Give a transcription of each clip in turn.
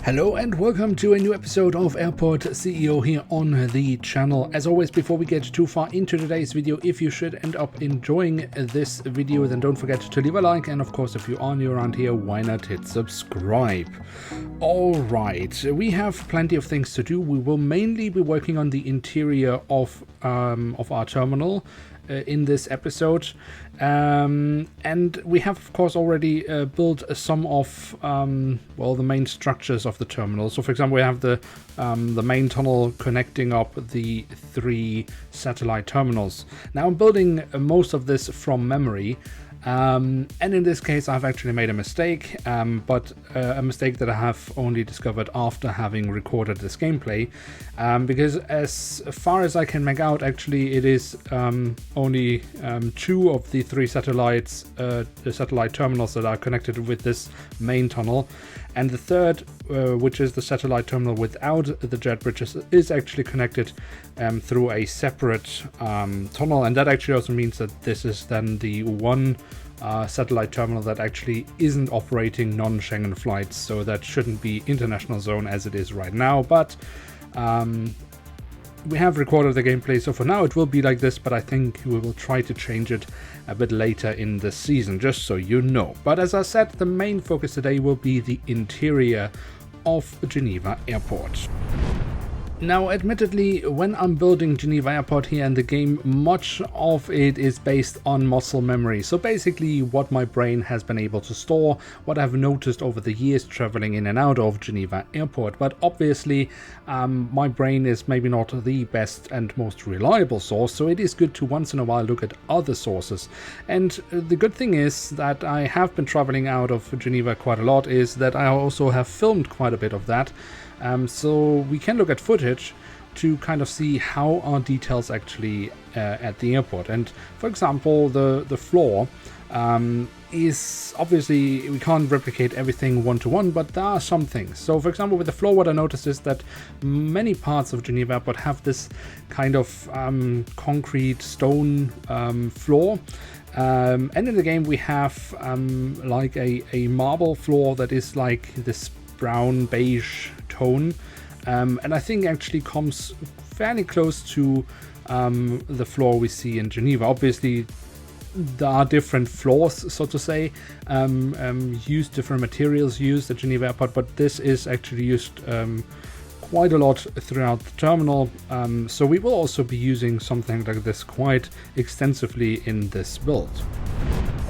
Hello and welcome to a new episode of Airport CEO here on the channel. As always, before we get too far into today's video, if you should end up enjoying this video, then don't forget to leave a like, and of course if you are new around here, why not hit subscribe. Alright, we have plenty of things to do. We will mainly be working on the interior of our terminal in this episode, and we have of course already built some of the main structures of the terminal. So for example, we have the main tunnel connecting up the 3 satellite terminals. Now I'm building most of this from memory, and in this case I've actually made a mistake, but a mistake that I have only discovered after having recorded this gameplay, because as far as I can make out, actually it is only 2 of the 3 satellites, the satellite terminals that are connected with this main tunnel, and the third, which is the satellite terminal without the jet bridges, is actually connected through a separate tunnel, and that actually also means that this is then the one satellite terminal that actually isn't operating non-Schengen flights, so that shouldn't be international zone as it is right now, but we have recorded the gameplay, so for now it will be like this, but I think we will try to change it a bit later in the season, just so you know. But as I said, the main focus today will be the interior of Geneva Airport. Now, admittedly, when I'm building Geneva Airport here in the game, much of it is based on muscle memory. So basically what my brain has been able to store, what I've noticed over the years traveling in and out of Geneva Airport. But obviously, my brain is maybe not the best and most reliable source, so it is good to once in a while look at other sources. And the good thing is that I have been traveling out of Geneva quite a lot, is that I also have filmed quite a bit of that. So we can look at footage to kind of see how are details actually at the airport. And for example, the floor is obviously, we can't replicate everything one-to-one, but there are some things. So for example, with the floor, what I noticed is that many parts of Geneva Airport have this kind of concrete stone floor. And in the game we have like a marble floor that is like this brown beige tone, and I think actually comes fairly close to the floor we see in Geneva. Obviously there are different floors, so to say, different materials used at Geneva Airport, but this is actually used quite a lot throughout the terminal, so we will also be using something like this quite extensively in this build.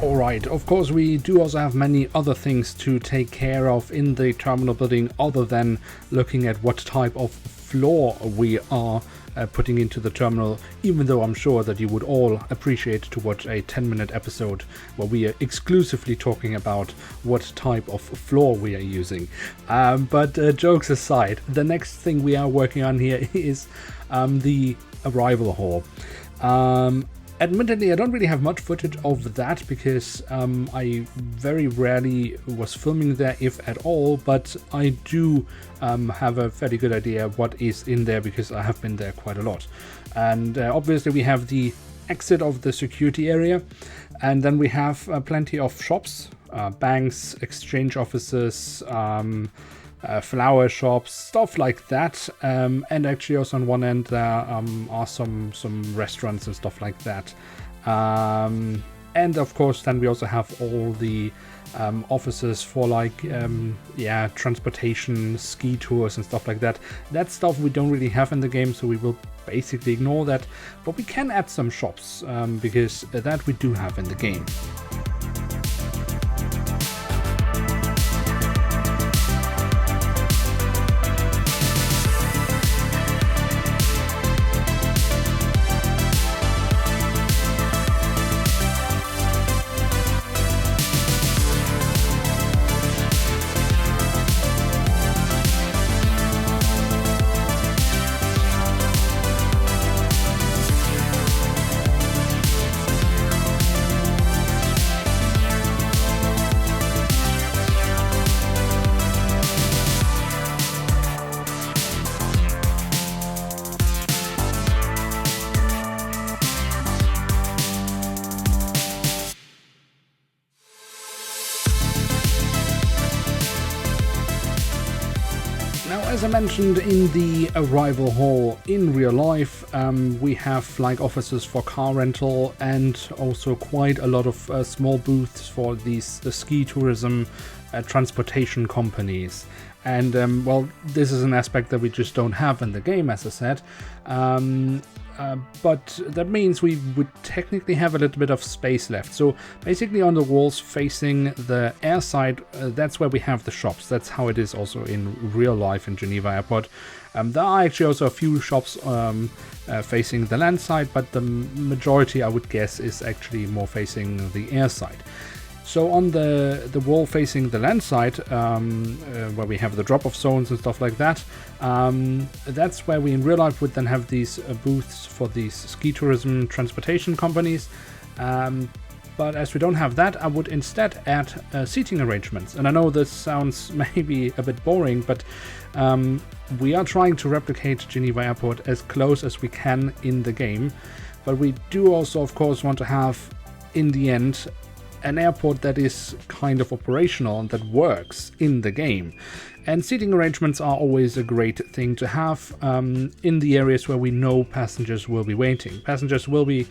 Alright, of course we do also have many other things to take care of in the terminal building other than looking at what type of floor we are putting into the terminal, even though I'm sure that you would all appreciate to watch a 10-minute episode where we are exclusively talking about what type of floor we are using. But jokes aside, the next thing we are working on here is the arrival hall. Admittedly, I don't really have much footage of that because I very rarely was filming there, if at all, but I do have a fairly good idea what is in there because I have been there quite a lot. And obviously we have the exit of the security area, and then we have plenty of shops, banks, exchange offices, flower shops, stuff like that, and actually also on one end there are some restaurants and stuff like that, and of course then we also have all the offices for like transportation, ski tours and stuff like that. That stuff we don't really have in the game, so we will basically ignore that, but we can add some shops because that we do have in the game. as I mentioned in the arrival hall in real life, we have flag offices for car rental and also quite a lot of small booths for the ski tourism transportation companies. And well, this is an aspect that we just don't have in the game, as I said. But that means we would technically have a little bit of space left. So basically on the walls facing the air side, that's where we have the shops. That's how it is also in real life in Geneva Airport. There are actually also a few shops facing the land side, but the majority, I would guess, is actually more facing the air side. So on the wall facing the land side, where we have the drop-off zones and stuff like that, that's where we in real life would then have these booths for these ski tourism transportation companies. But as we don't have that, I would instead add seating arrangements. And I know this sounds maybe a bit boring, but we are trying to replicate Geneva Airport as close as we can in the game. But we do also, of course, want to have, in the end, an airport that is kind of operational and that works in the game. And seating arrangements are always a great thing to have in the areas where we know passengers will be waiting. Passengers will be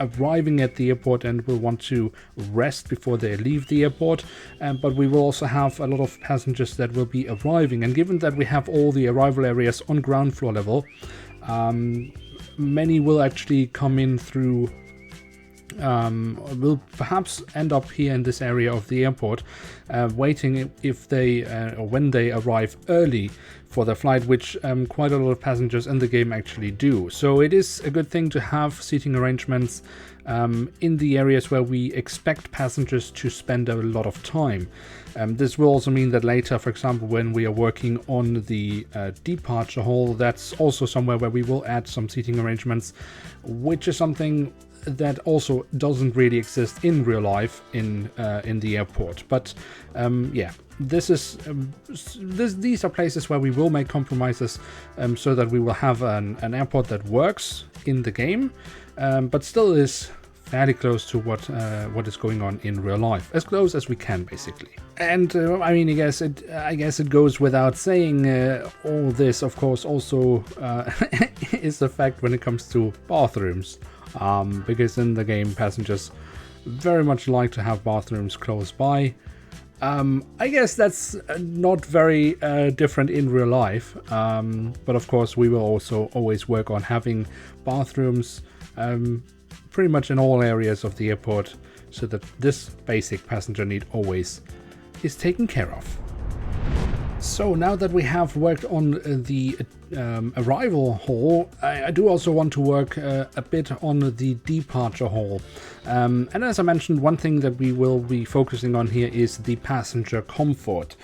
arriving at the airport and will want to rest before they leave the airport, but we will also have a lot of passengers that will be arriving. And given that we have all the arrival areas on ground floor level, many will actually come in through will perhaps end up here in this area of the airport, waiting if they or when they arrive early for their flight, which quite a lot of passengers in the game actually do. So it is a good thing to have seating arrangements in the areas where we expect passengers to spend a lot of time. This will also mean that later, for example, when we are working on the departure hall, that's also somewhere where we will add some seating arrangements, which is something that also doesn't really exist in real life in the airport. But yeah, these are places where we will make compromises so that we will have an airport that works in the game, but still is fairly close to what is going on in real life, as close as we can, basically. And I mean, I guess it goes without saying, all this, of course, also is a fact when it comes to bathrooms. Because in the game, passengers very much like to have bathrooms close by. I guess that's not very different in real life, but of course we will also always work on having bathrooms pretty much in all areas of the airport, so that this basic passenger need always is taken care of. So now that we have worked on the arrival hall, I do also want to work a bit on the departure hall. And as I mentioned, one thing that we will be focusing on here is the passenger comfort,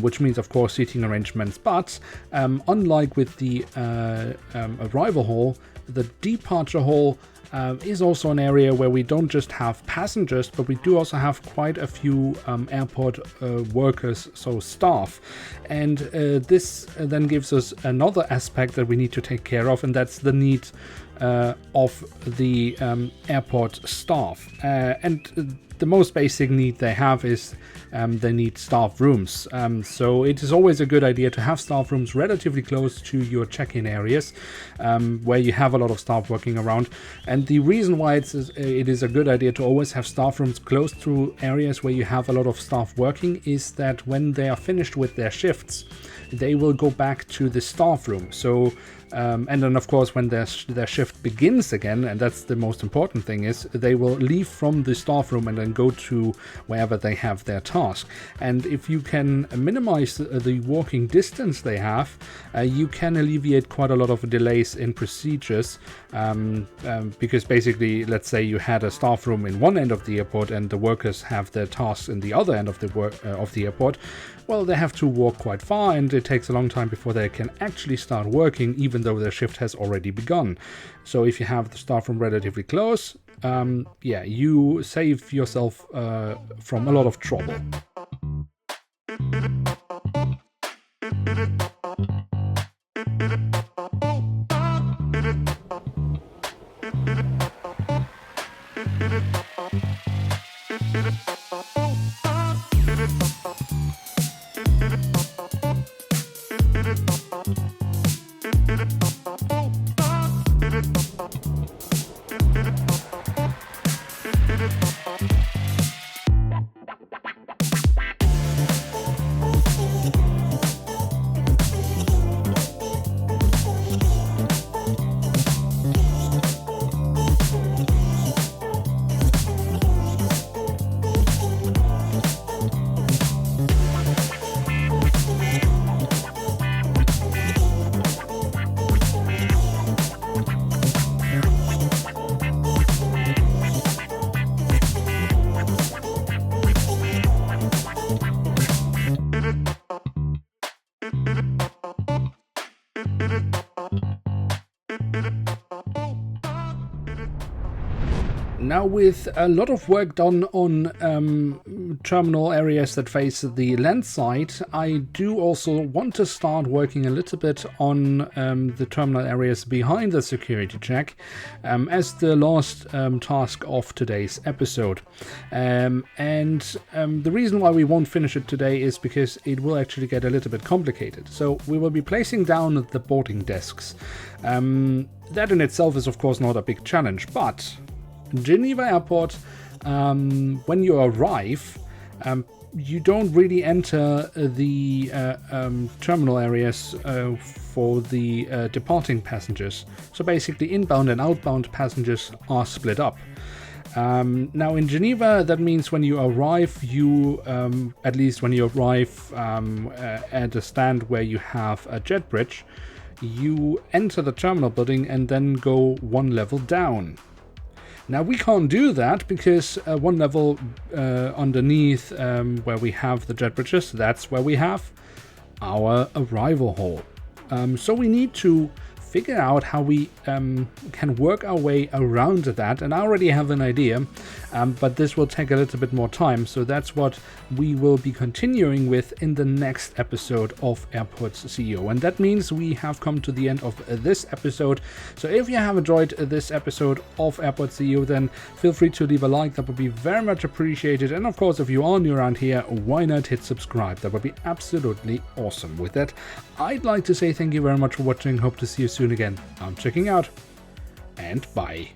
which means, of course, seating arrangements. But unlike with the arrival hall, the departure hall is also an area where we don't just have passengers, but we do also have quite a few airport workers, so staff. And this then gives us another aspect that we need to take care of, and that's the need of the airport staff. And the most basic need they have is they need staff rooms. So it is always a good idea to have staff rooms relatively close to your check-in areas, where you have a lot of staff working around. And the reason why it is a good idea to always have staff rooms close to areas where you have a lot of staff working is that when they are finished with their shifts, they will go back to the staff room. So and then, of course, when their shift begins again, and that's the most important thing, is they will leave from the staff room and then go to wherever they have their task. And if you can minimize the walking distance they have, you can alleviate quite a lot of delays in procedures, because basically, let's say you had a staff room in one end of the airport and the workers have their tasks in the other end of the airport. Well, they have to walk quite far, and it takes a long time before they can actually start working, even though their shift has already begun. So if you have the staff room relatively close, yeah, you save yourself from a lot of trouble. now with a lot of work done on terminal areas that face the land side, I do also want to start working a little bit on the terminal areas behind the security check as the last task of today's episode. The reason why we won't finish it today is because it will actually get a little bit complicated. So we will be placing down the boarding desks. That in itself is of course not a big challenge, but Geneva Airport, when you arrive, you don't really enter the terminal areas for the departing passengers. So basically inbound and outbound passengers are split up. Now in Geneva, that means when you arrive, you, at least when you arrive at a stand where you have a jet bridge, you enter the terminal building and then go one level down. Now we can't do that because one level underneath where we have the jet bridges, that's where we have our arrival hall. So we need to figure out how we can work our way around that, and I already have an idea, but this will take a little bit more time, so that's what we will be continuing with in the next episode of Airports CEO. And that means we have come to the end of this episode. So if you have enjoyed this episode of Airports CEO, then feel free to leave a like, that would be very much appreciated. And of course, if you are new around here, why not hit subscribe? That would be absolutely awesome. With that, I'd like to say thank you very much for watching, hope to see you soon again. I'm checking out, and bye.